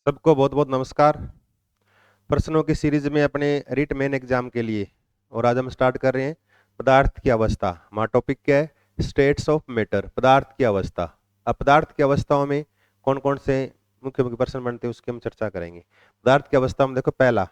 सबको बहुत बहुत नमस्कार। प्रश्नों की सीरीज में अपने रिट मेन एग्जाम के लिए और आज हम स्टार्ट कर रहे हैं पदार्थ की अवस्था। हमारा टॉपिक क्या है? स्टेट्स ऑफ मैटर, पदार्थ की अवस्था। अब पदार्थ की अवस्थाओं में कौन कौन से मुख्य मुख्य प्रश्न बनते हैं उसकी हम चर्चा करेंगे। पदार्थ की अवस्था में देखो, पहला,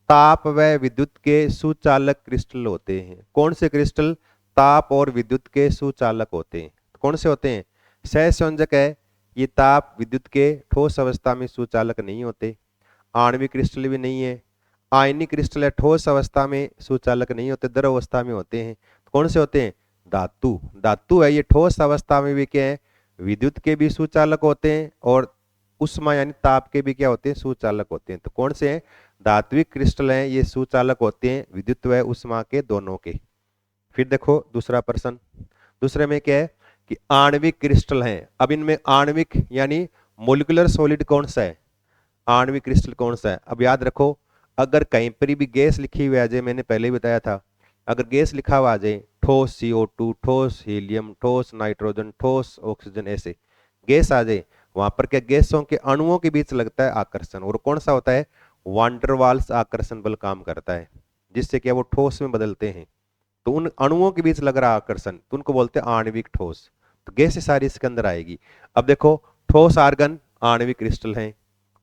ताप व विद्युत के सुचालक क्रिस्टल होते हैं। कौन से क्रिस्टल ताप और विद्युत के सुचालक होते हैं? कौन से होते हैं? सहसंयोजक है। ये ताप विद्युत के ठोस अवस्था में सुचालक नहीं होते। आणविक क्रिस्टल भी नहीं है। आयनिक क्रिस्टल है, ठोस अवस्था में सुचालक नहीं होते, द्रव अवस्था में होते हैं। तो कौन से होते हैं? धातु। धातु है, ये ठोस अवस्था में भी क्या है? विद्युत के भी सुचालक होते हैं और उष्मा यानी ताप के भी क्या होते हैं? सुचालक होते हैं। तो कौन से हैं? धात्विक क्रिस्टल हैं, ये सुचालक होते हैं विद्युत व उष्मा के दोनों के। फिर देखो दूसरा प्रश्न। दूसरे में क्या है कि आणविक क्रिस्टल हैं। अब इनमें आणविक यानी मोलिकुलर सॉलिड कौन सा है? आणविक क्रिस्टल कौन सा है? अब याद रखो, अगर कहीं पर भी गैस लिखी हुई आ जाए, मैंने पहले ही बताया था, अगर गैस लिखा हुआ आ जाए, ठोस CO2, ठोस हीलियम, ठोस नाइट्रोजन, ठोस ऑक्सीजन, ऐसे गैस आ जाए, वहां पर क्या गैसों के अणुओं के बीच लगता है आकर्षण, और कौन सा होता है? वांडरवाल्स आकर्षण बल काम करता है, जिससे क्या वो ठोस में बदलते हैं। तो उन अणुओं के बीच लग रहा आकर्षण, तो उनको बोलते हैं आणविक ठोस। तो गैस सारी इसके अंदर आएगी। अब देखो, ठोस आर्गन आणविक क्रिस्टल है,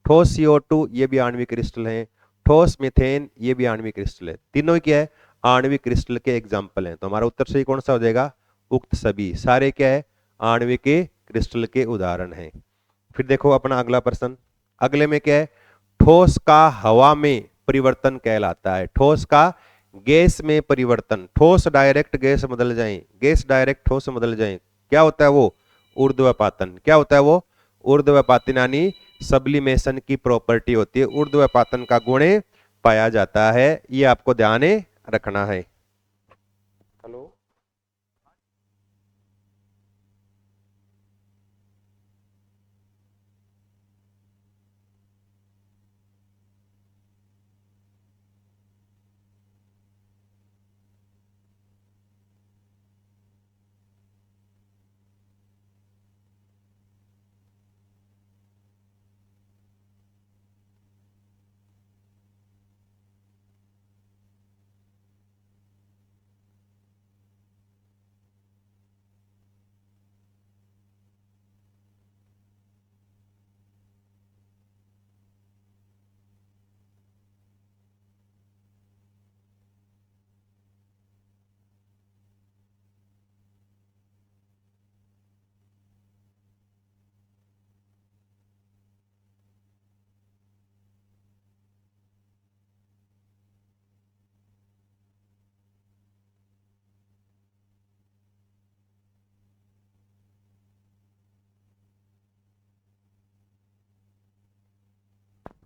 ठोस CO2 ये भी आणविक क्रिस्टल है, ठोस मीथेन ये भी आणविक क्रिस्टल है। तीनों ही क्या है? आणविक क्रिस्टल के एग्जाम्पल हैं। तो हमारा उत्तर सही कौन सा हो जाएगा? उक्त सभी सारे क्या है? आणविक क्रिस्टल के उदाहरण हैं। फिर देखो अपना अगला प्रश्न। अगले में क्या है? ठोस का हवा में परिवर्तन कहलाता है। ठोस का गैस में परिवर्तन, ठोस डायरेक्ट गैस में बदल जाए, गैस डायरेक्ट ठोस में बदल जाए, क्या होता है वो? ऊर्ध्वपातन। क्या होता है वो? ऊर्ध्वपातन यानी सब्लिमेशन की प्रॉपर्टी होती है, ऊर्ध्वपातन का गुण पाया जाता है। ये आपको ध्यान रखना है। हेलो,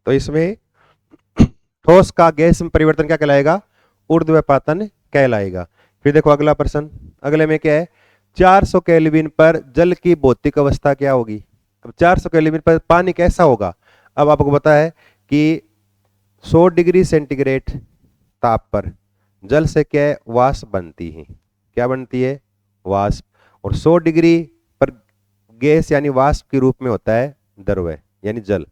तो इसमें ठोस का गैस में परिवर्तन क्या कहलाएगा? ऊर्ध्वपातन कहलाएगा। फिर देखो अगला प्रश्न। अगले में क्या है? 400 केल्विन पर जल की भौतिक अवस्था क्या होगी? अब 400 केल्विन पर पानी कैसा होगा? अब आपको पता है कि 100 डिग्री सेंटीग्रेड ताप पर जल से क्या है? वाष्प बनती है। क्या बनती है? वाष्प। और 100 डिग्री पर गैस यानी वाष्प के रूप में होता है द्रव यानी जल।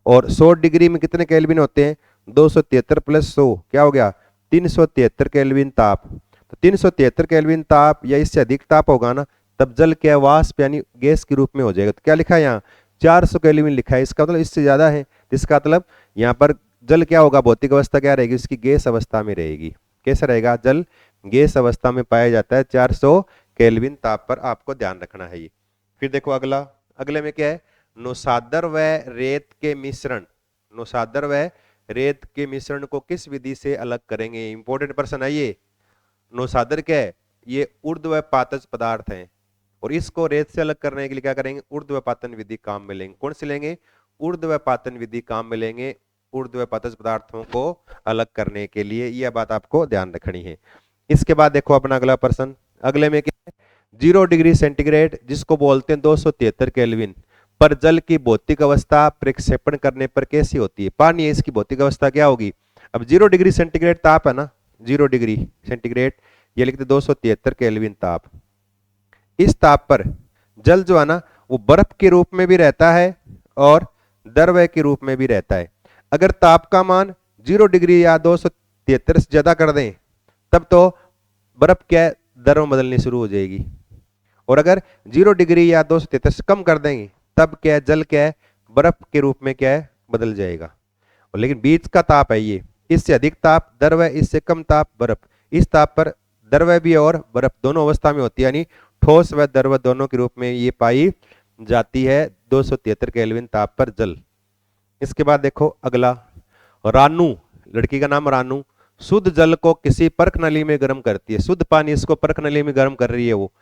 और 100 डिग्री में कितने केल्विन होते हैं? 273 प्लस 100 क्या हो गया? 373 केल्विन ताप। तो 373 केल्विन ताप या इससे अधिक ताप होगा ना, तब जल क्या है? वाष्प यानी गैस के रूप में हो जाएगा। तो क्या लिखा है यहाँ? 400 केल्विन लिखा है, इसका मतलब इससे ज्यादा है। इसका मतलब यहाँ पर जल क्या होगा? भौतिक अवस्था क्या रहेगी? इसकी गैस अवस्था में रहेगी। कैसा रहेगा? जल गैस अवस्था में पाया जाता है 400 केल्विन ताप पर, आपको ध्यान रखना है ये। फिर देखो अगला। अगले में क्या है? नौशादर व रेत के मिश्रण, नौशादर व रेत के मिश्रण को किस विधि से अलग करेंगे? इंपॉर्टेंट प्रश्न है ये। नौशादर क्या है? ये ऊर्ध्वपातज पदार्थ है, और इसको रेत से अलग करने के लिए क्या करेंगे? ऊर्ध्वपातन विधि काम में लेंगे। कौन से लेंगे? ऊर्ध्वपातन विधि काम में लेंगे, ऊर्ध्वपातज पदार्थों को अलग करने के लिए। यह बात आपको ध्यान रखनी है। इसके बाद देखो अपना अगला प्रश्न। अगले में क्या है? 0 डिग्री सेंटीग्रेड जिसको बोलते हैं 273 केल्विन पर जल की भौतिक अवस्था प्रक्षेपण करने पर कैसी होती है? पानी है, इसकी भौतिक अवस्था क्या होगी? अब 0 डिग्री सेंटीग्रेड ताप है ना, 0 डिग्री सेंटीग्रेड, ये लिखते 273 केल्विन ताप। इस ताप पर जल जो है ना, वो बर्फ के रूप में भी रहता है और द्रव्य के रूप में भी रहता है। अगर ताप का मान 0 डिग्री या 273 से ज्यादा कर दें तब तो बर्फ क्या है, द्रव बदलनी शुरू हो जाएगी। और अगर 0 डिग्री या 273 से कम कर देंगे तब क्या है, जल क्या है, बर्फ के रूप में क्या है, बदल जाएगा। और लेकिन बीच का ताप है ये, इससे अधिक ताप द्रव्य, इससे कम ताप बर्फ। इस ताप पर द्रव्य भी और बर्फ दोनों अवस्था में होती है, यानी ठोस व द्रव्य दोनों के रूप में ये पाई जाती है 273 केल्विन ताप पर जल। इसके बाद देखो अगला, रानू, लड़की का नाम रानू, शुद्ध जल को किसी परख नली में गर्म करती है। शुद्ध पानी इसको परख नली में गर्म कर रही है वो।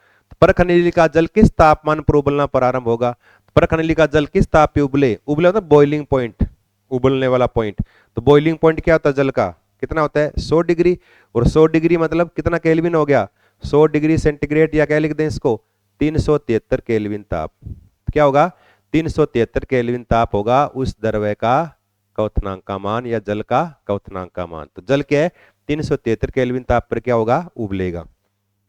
परख नली का जल किस तापमान पर उबलना प्रारंभ होगा? परख नली का जल किस ताप पे उबले होता है बॉइलिंग पॉइंट, उबलने वाला पॉइंट। तो बॉइलिंग पॉइंट क्या होता है जल का, कितना होता है 100 डिग्री। और 100 डिग्री मतलब कितना केल्विन हो गया, 100 डिग्री सेंटीग्रेड, या क्या लिख दें इसको 373 केल्विन ताप। क्या होगा 373 केल्विन ताप होगा उस द्रव्य का क्वथनांक का मान या जल का क्वथनांक का मान। तो जल क्या है 373 केल्विन ताप पर क्या होगा, उबलेगा।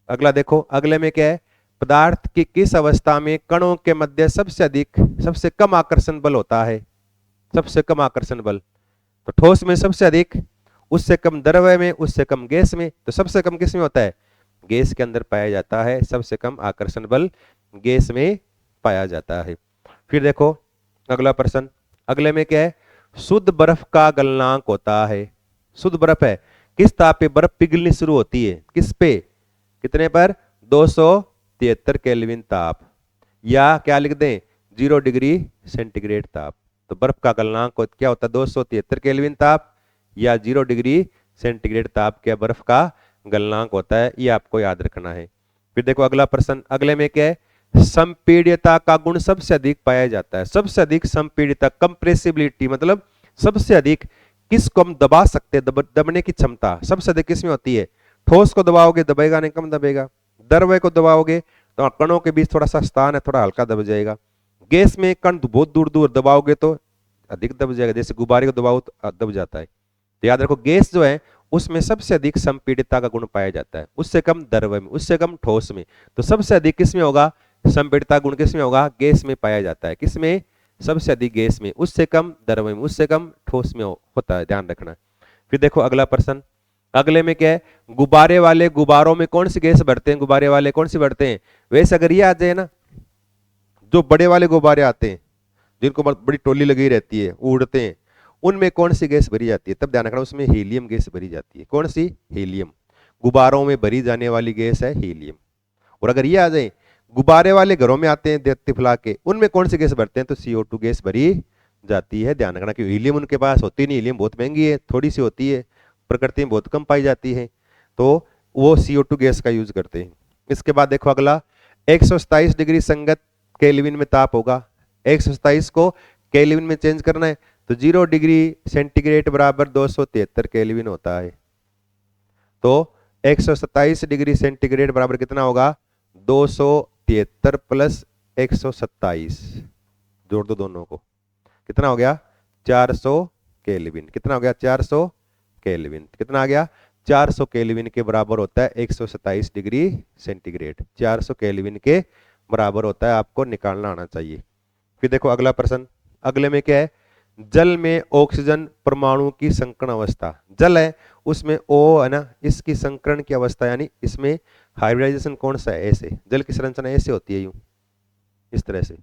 अगला देखो, अगले में क्या है, पदार्थ की किस अवस्था में कणों के मध्य सबसे कम आकर्षण बल होता है? सबसे कम आकर्षण बल तो ठोस में सबसे अधिक, उससे कम द्रव्य में, उससे कम गैस में। तो सबसे कम किस में होता है, गैस के अंदर पाया जाता है। सबसे कम आकर्षण बल गैस में पाया जाता है। फिर देखो अगला प्रश्न, अगले में क्या है, शुद्ध बर्फ का गलनांक होता है। शुद्ध बर्फ है, किस ताप पे बर्फ पिघलनी शुरू होती है, किस पे, कितने पर, 273 केल्विन ताप, या क्या लिख दें 0 डिग्री सेंटीग्रेड ताप। तो बर्फ का गलनांक क्या होता है 273 केल्विन ताप या 0 डिग्री सेंटीग्रेड ताप क्या बर्फ का गलनांक होता है, ये आपको याद रखना है। फिर देखो अगला प्रश्न, अगले में क्या है, संपीड्यता का गुण सबसे अधिक पाया जाता है। सबसे अधिक संपीड्यता, कंप्रेसिबिलिटी मतलब सबसे अधिक किसको हम दबा सकते हैं, दबने की क्षमता सबसे अधिक किसमें होती है? ठोस को दबाओगे दबेगा नहीं, कम दबेगा। द्रव्य को दबाओगे तो कणों के बीच थोड़ा सा स्थान है, थोड़ा हल्का दब जाएगा। गैस में कण बहुत दूर दूर दबाओगे तो अधिक दब जाएगा, जैसे गुब्बारे को दबाओ तो दब जाता है। तो याद रखो गैस जो है उसमें सबसे अधिक संपीड़ितता का गुण पाया जाता है, उससे कम द्रव्य में, उससे कम ठोस में। तो सबसे अधिक किसमें होगा, संपीड़ितता गुण किसमें होगा, गैस में पाया जाता है। किसमें, सबसे अधिक गैस में, उससे कम द्रव्य में, उससे कम ठोस में होता है, ध्यान रखना। फिर देखो अगला प्रश्न, अगले में क्या है, गुब्बारे वाले गुब्बारों में कौन सी गैस भरते हैं, गुब्बारे वाले कौन सी भरते हैं? वैसे अगर ये आ जाए ना, जो बड़े वाले गुब्बारे आते हैं जिनको बड़ी टोली लगी रहती है, उड़ते हैं, उनमें कौन सी गैस भरी जाती है? तब ध्यान रखना उसमें हीलियम गैस भरी जाती है। कौन सी? हीलियम। गुब्बारों में भरी जाने वाली गैस है हीलियम। और अगर ये आ जाए, गुब्बारे वाले घरों में आते हैं देती फुला के, उनमें कौन सी गैस भरते हैं? तो CO2 गैस भरी जाती है। ध्यान रखना कि हीलियम उनके पास होती नहीं, हीलियम बहुत महंगी है, थोड़ी सी होती है, प्रकृति में बहुत कम पाई जाती है, तो वो CO2 गैस का यूज करते हैं। इसके बाद देखो अगला, 127 डिग्री संगत केल्विन में ताप होगा। 127 को केल्विन में चेंज करना है तो 0 डिग्री सेंटीग्रेड बराबर 273 केल्विन होता है। तो 127 डिग्री सेंटीग्रेड बराबर कितना होगा, 273 प्लस 127, जोड़ दो दोनों को, कितना हो गया 400 केल्विन। कितना हो गया 400 केल्विन। कितना आ गया 400 केल्विन के बराबर होता है 127 डिग्री सेंटीग्रेड। 400 केल्विन के बराबर होता है, आपको निकालना आना चाहिए। फिर देखो अगला प्रश्न, अगले में क्या है, जल में ऑक्सीजन परमाणु की संकरण अवस्था। जल है उसमें O है ना, इसकी संकरण की अवस्था, यानी इसमें हाइब्रिडाइजेशन कौन सा है, ऐसे जल की संरचना ऐसे होती है, यूं इस तरह से।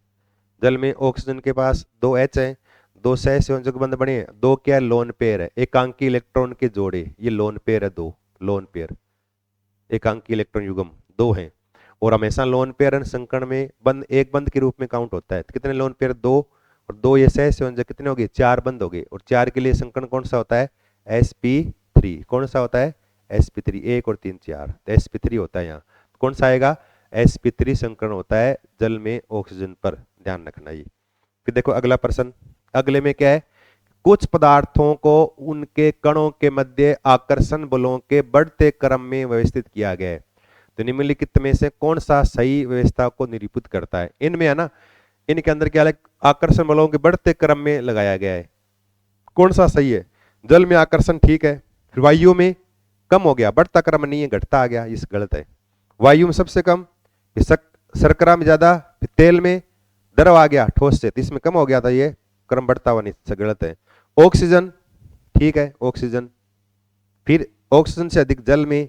जल में ऑक्सीजन के पास 2 H है, 2 सहसंयोजक बंध बने, 2 क्या लोन पेयर है, एकांकी इलेक्ट्रॉन के जोड़े, ये लोन पेयर है, 2 लोन पेयर, एकांकी इलेक्ट्रॉन युग्म 2 हैं। और हमेशा लोन पेयर संकरण में बंद एक बंद के रूप में काउंट होता है। तो कितने लोन पेयर, 2, और 2 ये सहसंयोजक कितने हो गए, 4 बंद हो गए। और 4 के लिए संकरण कौन सा होता है, sp3। कौन सा होता है, sp3। 1 और 3 4, तो sp3 होता है यहाँ। कौन सा आएगा, sp3 संकरण होता है जल में ऑक्सीजन पर, ध्यान रखना ये। फिर देखो अगला प्रश्न, अगले में क्या है, कुछ पदार्थों को उनके कणों के मध्य आकर्षण बलों के बढ़ते क्रम में व्यवस्थित किया गया है। तो निम्नलिखित में से कौन सा सही व्यवस्था को निरूपित करता है? इनमें है ना, इनके अंदर क्या है, आकर्षण बलों के बढ़ते क्रम में लगाया गया है। कौन सा सही है? जल में आकर्षण ठीक है, फिर वायु में कम हो गया, बढ़ता क्रम नहीं है, घटता आ गया, इस गलत है। वायु में सबसे कम, फिर शर्करा में ज्यादा, फिर तेल में द्रव आ गया ठोस से, तो इसमें कम हो गया था ये, क्रम बढ़ता हुआ नहीं, गलत है। ऑक्सीजन, ठीक है, ऑक्सीजन। फिर ऑक्सीजन से अधिक जल में,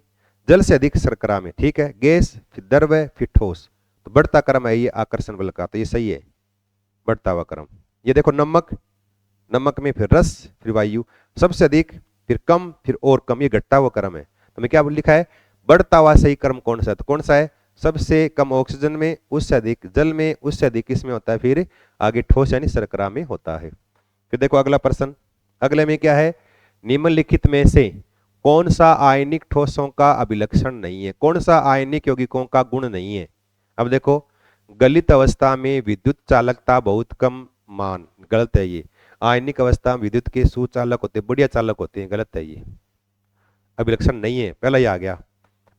जल से अधिक शर्करा में, ठीक है। गैस, फिर द्रव्य, फिर ठोस, तो बढ़ता क्रम है ये आकर्षण बल का, तो ये सही है, बढ़ता हुआ क्रम। ये देखो नमक, नमक में फिर रस, फिर वायु, सबसे अधिक, फिर कम, फिर और कम, ये घटता हुआ क्रम है। तो मैं क्या लिखा है, बढ़ता हुआ सही क्रम कौन सा है, तो कौन सा है, सबसे कम ऑक्सीजन में, उससे अधिक जल में, उससे अधिक किसमें होता है, फिर आगे ठोस यानी शर्करा में होता है। फिर देखो अगला प्रश्न, अगले में क्या है, निम्नलिखित में से कौन सा आयनिक ठोसों का अभिलक्षण नहीं है, कौन सा आयनिक यौगिकों का गुण नहीं है। अब देखो, गलित अवस्था में विद्युत चालकता बहुत कम मान, गलत है ये। आयनिक अवस्था में विद्युत के सुचालक होते, बढ़िया चालक होते हैं, गलत है ये, अभिलक्षण नहीं है, पहला ही आ गया।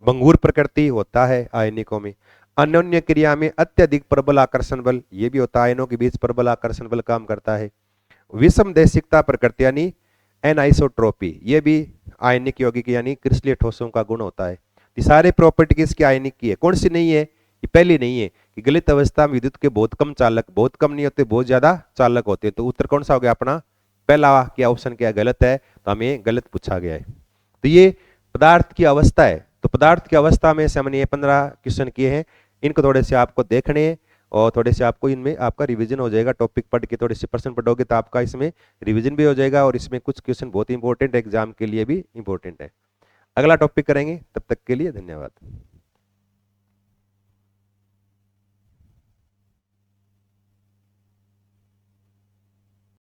भंगुर प्रकृति होता है आयनिकों में। अन्योन्य क्रिया में अत्यधिक प्रबल आकर्षण बल, ये भी होता है, आयनों के बीच प्रबल आकर्षण बल काम करता है। विषम देशिकता प्रकृति यानी एनआइसोट्रोपी, ये भी आयनिक यौगिक यानी क्रिस्टलीय ठोसों का गुण होता है। ये सारे प्रॉपर्टी किसकी आयनिक की है, कौन सी नहीं है, ये पहली नहीं है कि गलित अवस्था में विद्युत के बहुत कम चालक, बहुत कम नहीं होते, बहुत ज्यादा चालक होते हैं। तो उत्तर कौन सा हो गया अपना, पहला क्या ऑप्शन क्या गलत है, तो हमें गलत पूछा गया है। तो ये पदार्थ की अवस्था है, तो पदार्थ की अवस्था में से हमने ये 15 क्वेश्चन किए हैं, इनको थोड़े से आपको देखने हैं और थोड़े से आपको इनमें आपका रिवीजन हो जाएगा। टॉपिक पढ़ के थोड़े से प्रश्न पढ़ोगे तो आपका इसमें रिवीजन भी हो जाएगा और इसमें कुछ क्वेश्चन बहुत इंपॉर्टेंट एग्जाम के लिए भी इंपॉर्टेंट है। अगला टॉपिक करेंगे, तब तक के लिए धन्यवाद।